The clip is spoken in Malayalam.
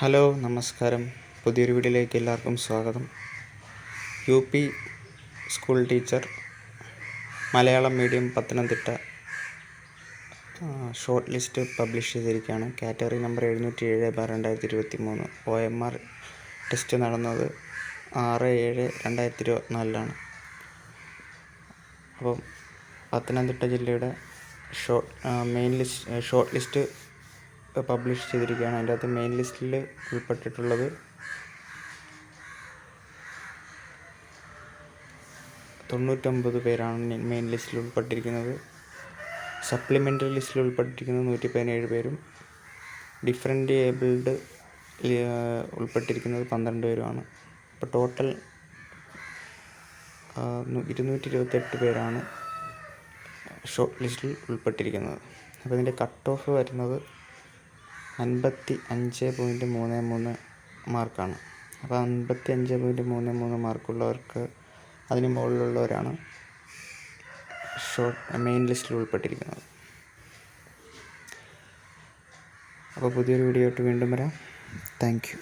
ഹലോ നമസ്കാരം. പുതിയൊരു വീഡിയോയിലേക്ക് എല്ലാവർക്കും സ്വാഗതം. UP school teacher Malayalam medium Pathanamthitta short list publish ചെയ്തിരിക്കുകയാണ്. Category number 707/2023. OMR ടെസ്റ്റ് നടന്നത് 6/7/2024 അപ്പം പത്തനംതിട്ട ജില്ലയുടെ ഷോർട്ട് ലിസ്റ്റ് പബ്ലിഷ് ചെയ്തിരിക്കുകയാണ്. അതിൻ്റെ അകത്ത് മെയിൻ ലിസ്റ്റിൽ ഉൾപ്പെട്ടിട്ടുള്ളത് 99 പേരാണ് മെയിൻ ലിസ്റ്റിൽ ഉൾപ്പെട്ടിരിക്കുന്നത്. സപ്ലിമെൻ്ററി ലിസ്റ്റിൽ ഉൾപ്പെട്ടിരിക്കുന്നത് 117 പേരും ഡിഫറൻറ്റ് ഏബിൾഡ് ഉൾപ്പെട്ടിരിക്കുന്നത് 12 പേരുമാണ്. അപ്പോൾ ടോട്ടൽ 228 പേരാണ് ഷോർട്ട് ലിസ്റ്റിൽ ഉൾപ്പെട്ടിരിക്കുന്നത്. അപ്പോൾ ഇതിൻ്റെ കട്ട് ഓഫ് വരുന്നത് 55.33 മാർക്കാണ്. അപ്പോൾ 55.33 മാർക്കുള്ളവർക്ക് അതിന് മുകളിലുള്ളവരാണ് മെയിൻ ലിസ്റ്റിൽ ഉൾപ്പെട്ടിരിക്കുന്നത്. അപ്പോൾ പുതിയൊരു വീഡിയോ ആയിട്ട് വീണ്ടും വരാം. Thank you.